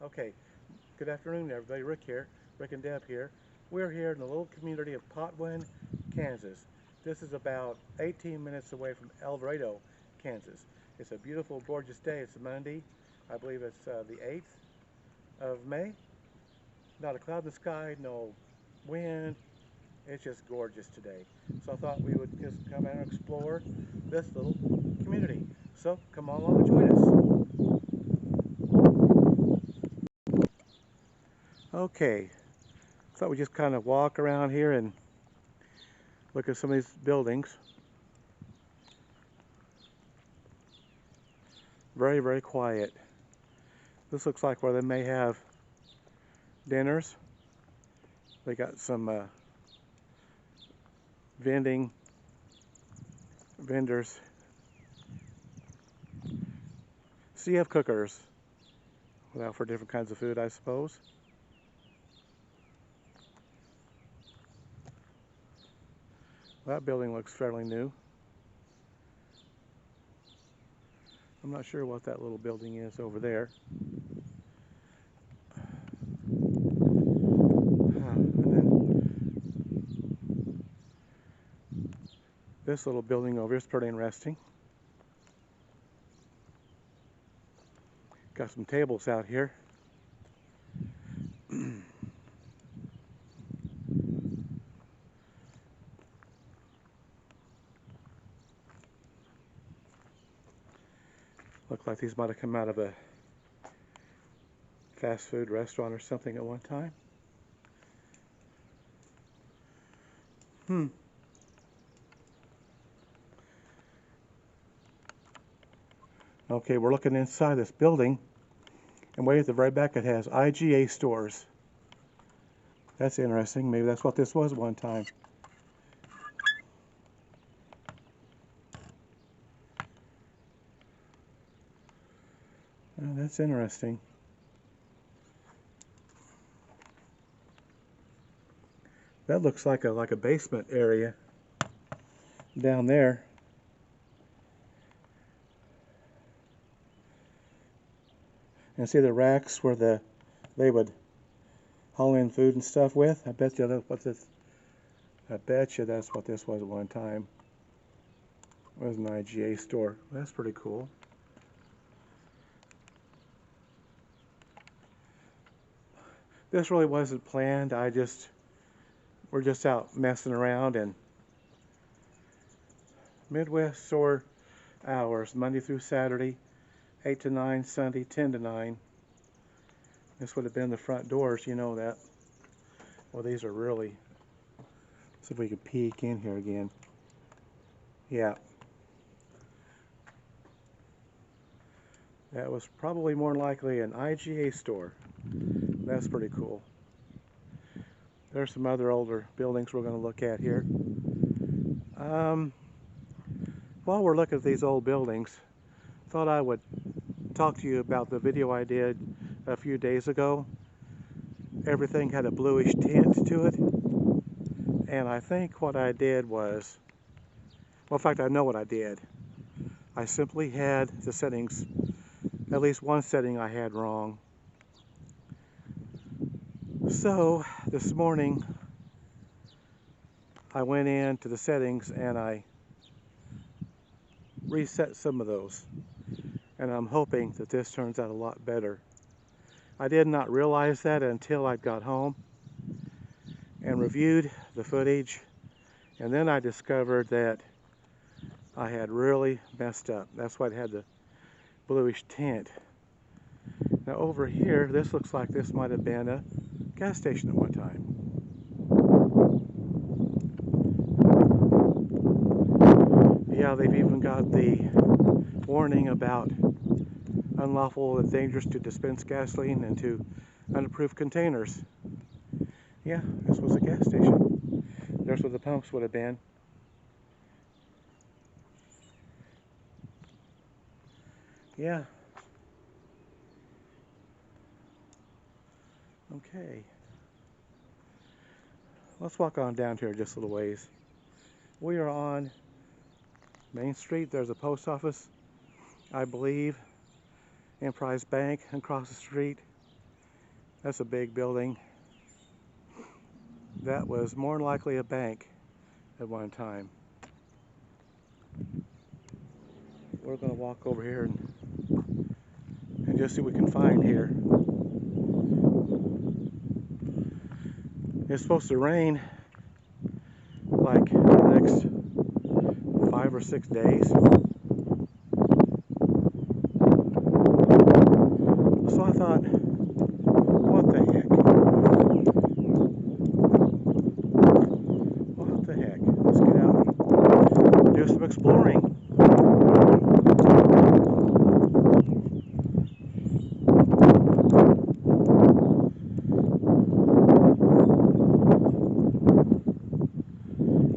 Okay, good afternoon, everybody. Rick here, Rick and Deb here. We're here in the little community of Potwin, Kansas. This is about 18 minutes away from El Dorado, Kansas. It's a beautiful, gorgeous day. It's a Monday. I believe it's the 8th of May. Not a cloud in the sky, no wind. It's just gorgeous today. So I thought we would just come out and explore this little community. So come on along and join us. Okay, thought we'd just kind of walk around here and look at some of these buildings. Very, very quiet. This looks like where they may have dinners. They got some vendors. CF cookers. Well, for different kinds of food, I suppose. That building looks fairly new. I'm not sure what that little building is over there. And then this little building over here is pretty interesting. Got some tables out here. Look like these might have come out of a fast food restaurant or something at one time. Okay, we're looking inside this building, and way at the very back it has IGA stores. That's interesting. Maybe that's what this was one time. Oh, that's interesting. That looks like a basement area down there. And see the racks where they would haul in food and stuff with. I bet you that's what this. I bet you that's what this was at one time. It was an IGA store. That's pretty cool. This really wasn't planned. We're just out messing around, and Midwest store hours, Monday through Saturday, 8 to 9, Sunday 10 to 9. This would have been the front doors, you know that. Well, these are really, see if we can peek in here again. Yeah. That was probably more likely an IGA store. That's pretty cool. There's some other older buildings we're going to look at here. While we're looking at these old buildings, thought I would talk to you about the video I did a few days ago. Everything had a bluish tint to it, and I think what I did was, well, in fact, I know what I did. I simply had the settings, at least one setting I had wrong. So this morning I went into the settings and I reset some of those, and I'm hoping that this turns out a lot better. I did not realize that until I got home and reviewed the footage, and then I discovered that I had really messed up. That's why it had the bluish tint. Now over here, this looks like this might have been a gas station at one time. Yeah, they've even got the warning about unlawful and dangerous to dispense gasoline into unapproved containers. Yeah, this was a gas station. There's where the pumps would have been. Yeah. Okay. Let's walk on down here just a little ways. We are on Main Street. There's a post office, I believe, Emprise Bank across the street. That's a big building. That was more than likely a bank at one time. We're going to walk over here and just see what we can find here. It's supposed to rain like the next 5 or 6 days. So I thought, what the heck? What the heck? Let's get out and do some exploring.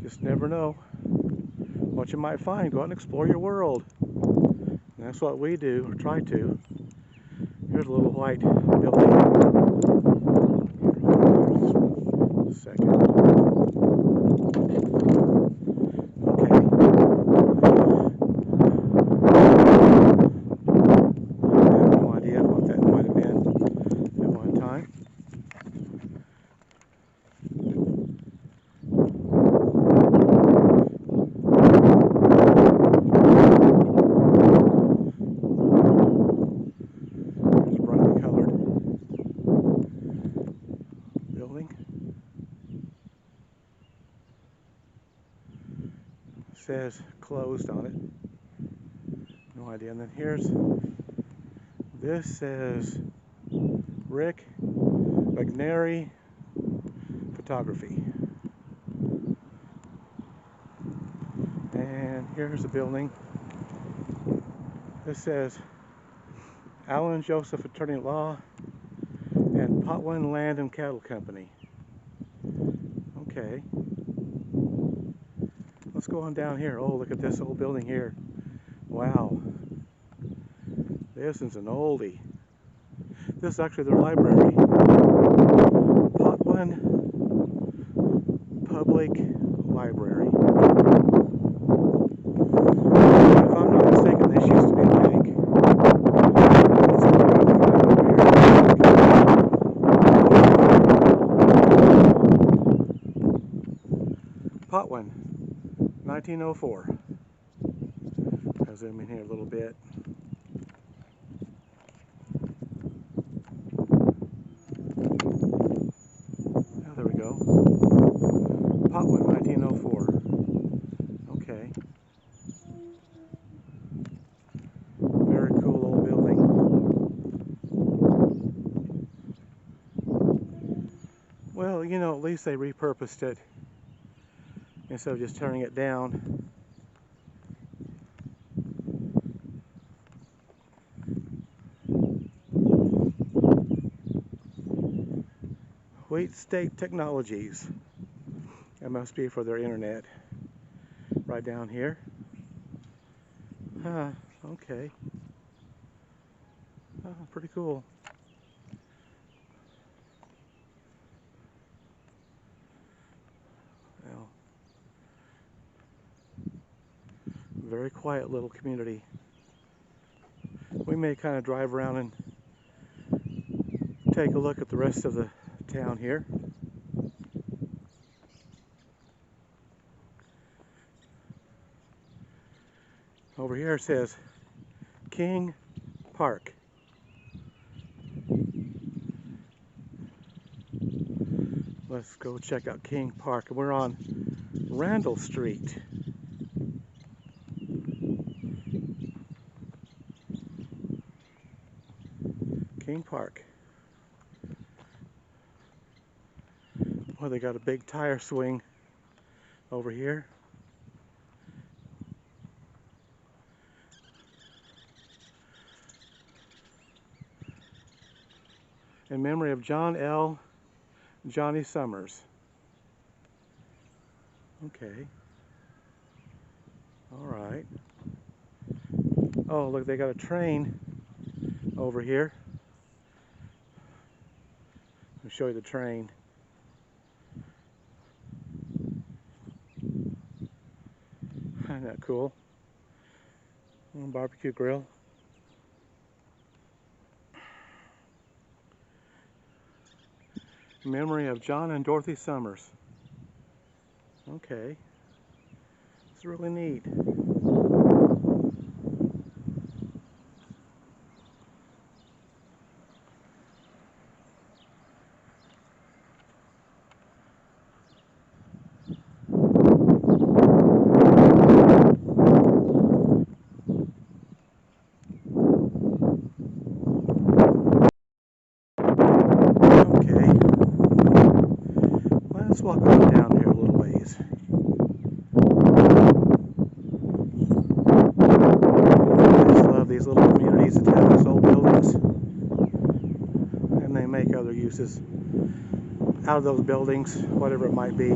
Just never know what you might find. Go out and explore your world. And that's what we do, or try to. Here's a little white building. Just a second. Okay. I have no idea what that might have been at one time. Says closed on it. No idea. And then this says Rick McNary Photography. And here's the building. This says Alan Joseph Attorney at Law and Potwin Land and Cattle Company. Okay. Let's go on down here. Oh, look at this old building here. Wow. This is an oldie. This is actually their library. Potwin Public Library. If I'm not mistaken, this used to be a bank. Potwin, 1904. I'll zoom in here a little bit. Oh, there we go. Potwin, 1904. Okay. Very cool old building. Well, you know, at least they repurposed it instead of just tearing it down. Wheat State Technologies. That must be for their internet. Right down here. Okay. Pretty cool. Well, very quiet little community. We may kind of drive around and take a look at the rest of the town here. Over here it says King Park. Let's go check out King Park. We're on Randall Street. King Park. Well, they got a big tire swing over here. In memory of John L. Johnny Summers. Okay. All right. Oh, look, they got a train over here. I'll show you the train. Isn't that cool? Barbecue grill. Memory of John and Dorothy Summers. Okay. It's really neat. Okay. Let's walk on down here a little ways. I just love these little communities that have these old buildings, and they make other uses out of those buildings, whatever it might be.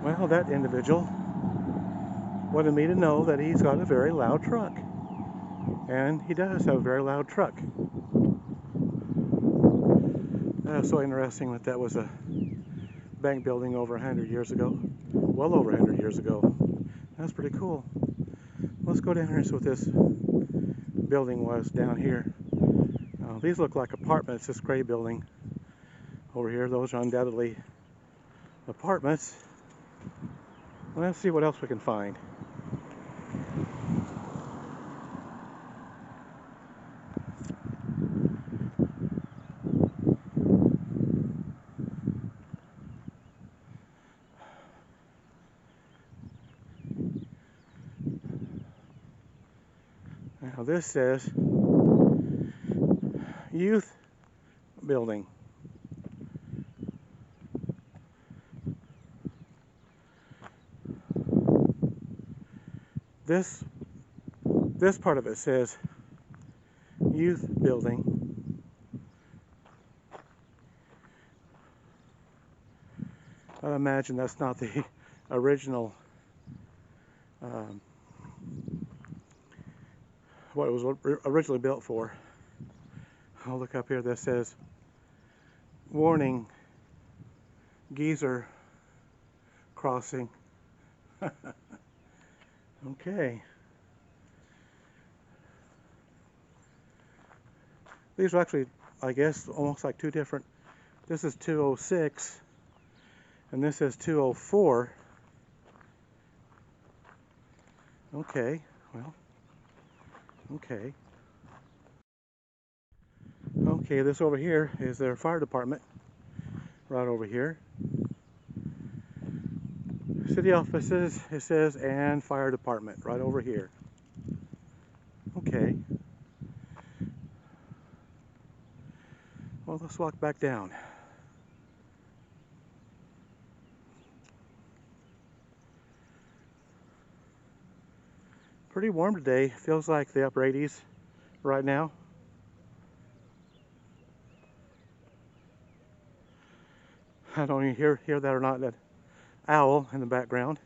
Well, that individual wanted me to know that he's got a very loud truck. And he does have a very loud truck. That was so interesting that that was a bank building over 100 years ago. Well over 100 years ago. That's pretty cool. Let's go down here and see what this building was down here. These look like apartments, this gray building over here. Those are undoubtedly apartments. Let's see what else we can find. Now this says youth building. This part of it says youth building. I imagine that's not the original what it was originally built for. I'll look up here. That says warning, geyser crossing. Okay. These are actually, I guess, almost like two different. This is 206 and this is 204. Okay, well, okay. Okay, this over here is their fire department, right over here. City offices, it says, and fire department, right over here. Okay. Well, let's walk back down. Pretty warm today. Feels like the upper 80s right now. I don't even hear that or not, that owl in the background.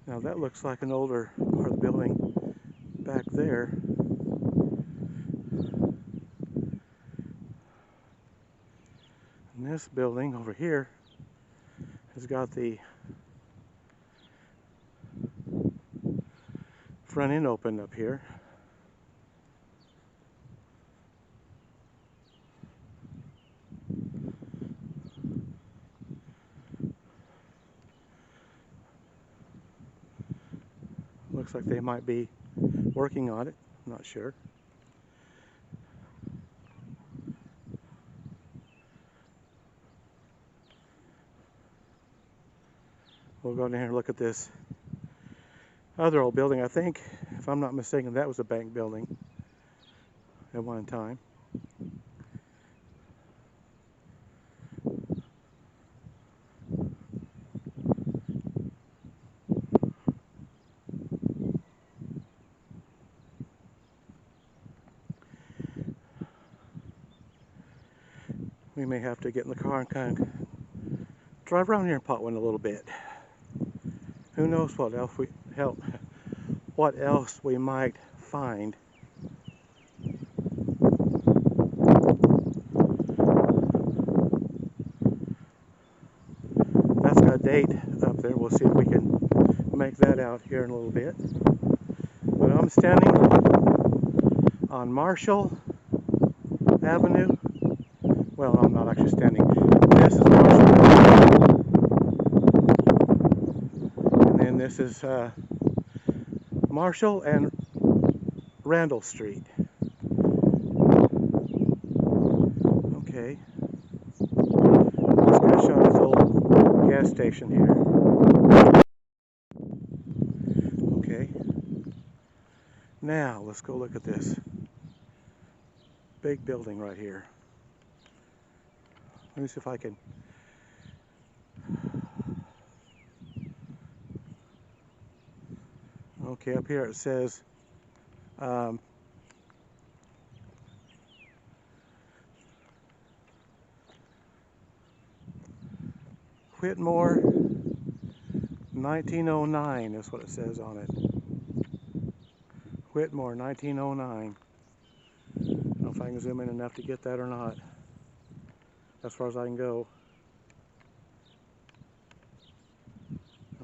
Now that looks like an older part of the building back there. And this building over here has got the front end open up here. Looks like they might be working on it. I'm not sure. We'll go down here and look at this other old building. I think, if I'm not mistaken, that was a bank building at one time. we may have to get in the car and kind of drive around here in Potwin a little bit. Who knows what else we might find. That's got a date up there. We'll see if we can make that out here in a little bit. But I'm standing on Marshall Avenue. Well, I'm not actually standing. This is Marshall Avenue. And then this is Marshall and Randall Street. Okay. Just going to show this old gas station here. Okay. Now, let's go look at this big building right here. Let me see if I can. Okay, up here it says Whitmore 1909 is what it says on it. Whitmore 1909. I don't know if I can zoom in enough to get that or not. As far as I can go.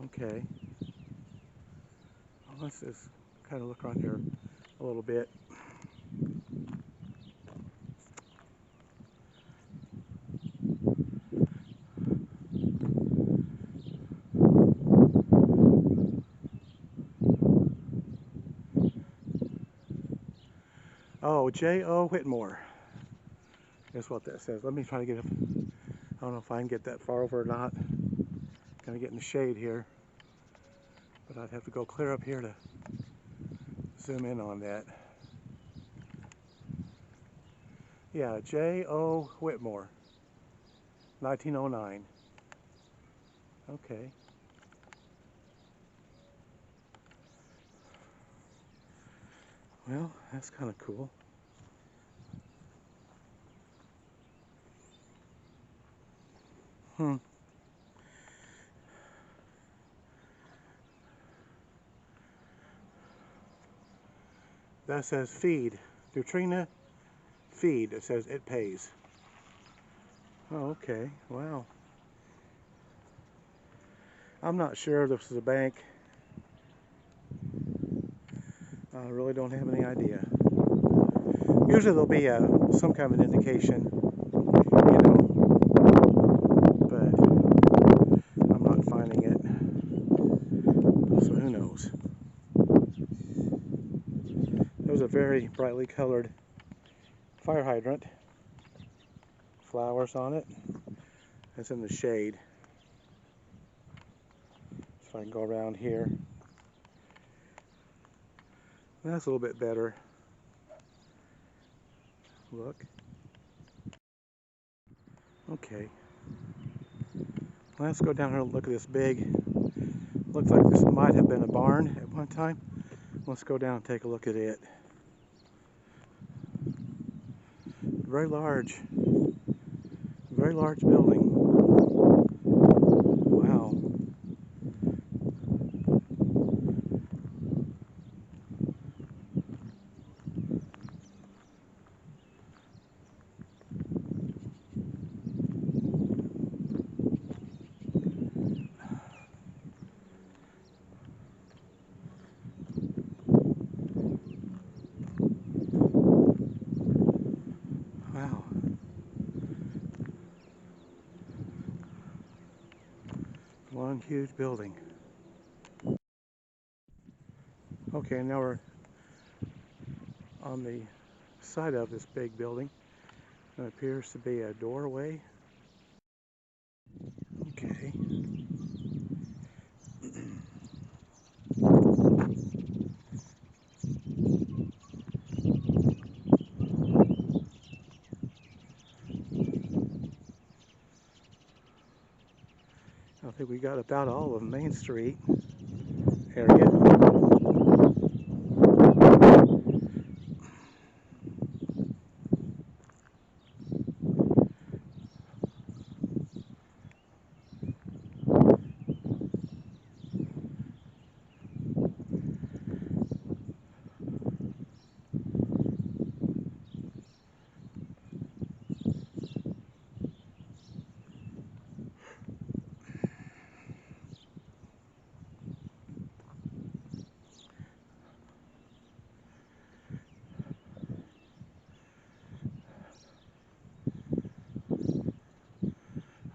Okay. Well, let's just kind of look around here a little bit. Oh, J.O. Whitmore is what that says. Let me try to get up. I don't know if I can get that far over or not. Kind of get in the shade here. But I'd have to go clear up here to zoom in on that. Yeah, J.O. Whitmore, 1909. Okay. Well, that's kind of cool. That says feed. Neutrina feed. It says it pays. Oh, okay. Wow. I'm not sure if this is a bank. I really don't have any idea. Usually there'll be some kind of an indication, you know, but I'm not finding it. So who knows? There's a very brightly colored fire hydrant. Flowers on it. It's in the shade. So I can go around here. That's a little bit better. Look. Okay. Let's go down here and look at this big. Looks like this might have been a barn at one time. Let's go down and take a look at it. Very large building. Wow. Wow. One huge building. Okay, now we're on the side of this big building. It appears to be a doorway. Okay. I think we got about all of Main Street area.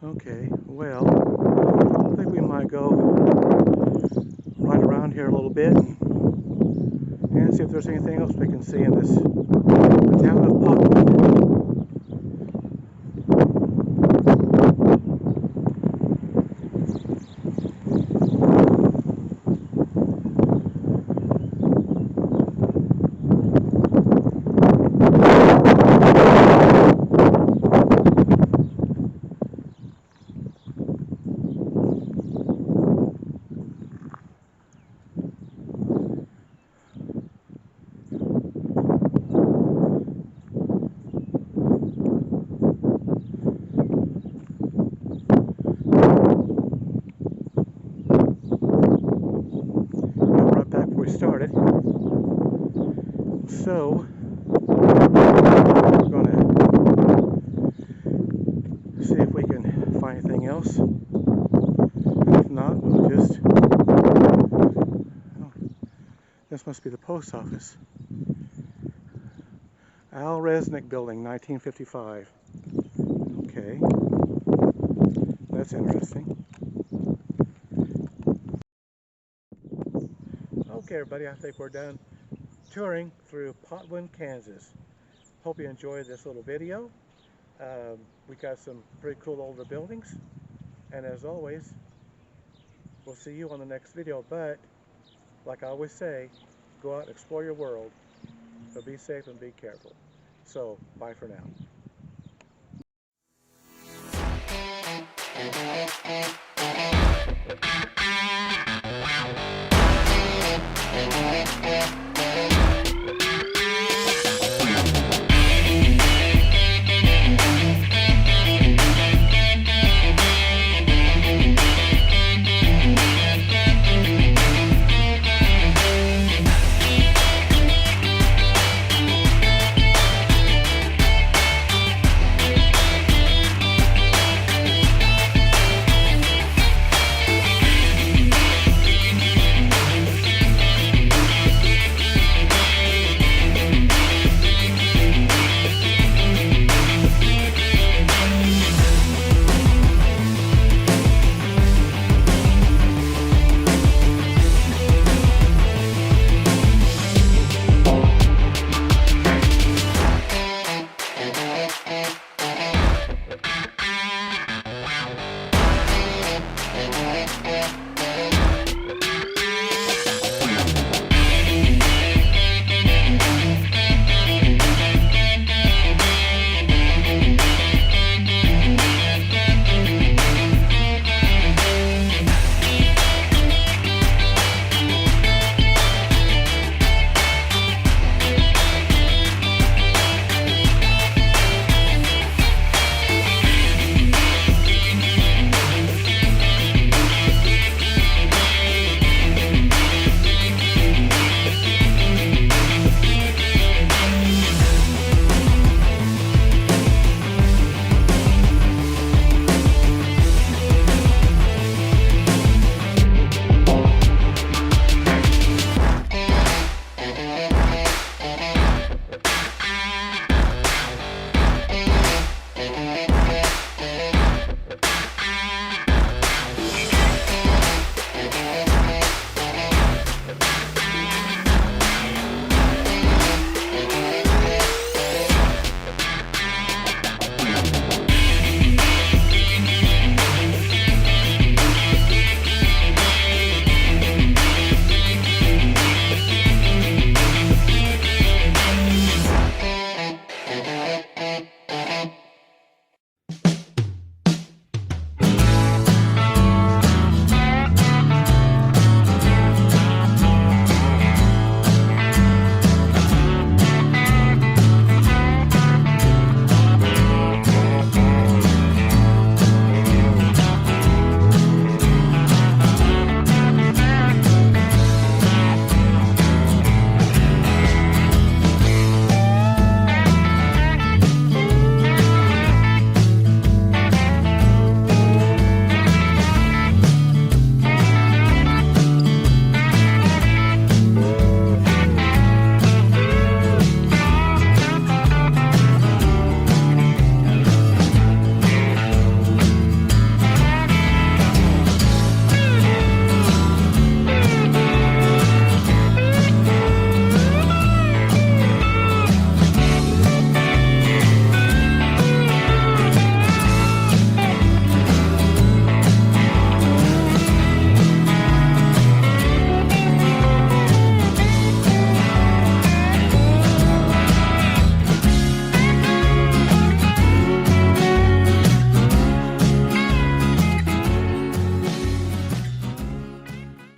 Okay, well, I think we might go right around here a little bit and see if there's anything else we can see in this town of Potwood. Right back where we started. So, we're going to see if we can find anything else. And if not, we'll just... Oh, this must be the post office. Al Resnick Building, 1955. Okay, that's interesting. Okay, everybody, I think we're done touring through Potwin, Kansas. Hope you enjoyed this little video. We got some pretty cool older buildings, and as always, we'll see you on the next video. But like I always say, go out and explore your world, but be safe and be careful. So, bye for now.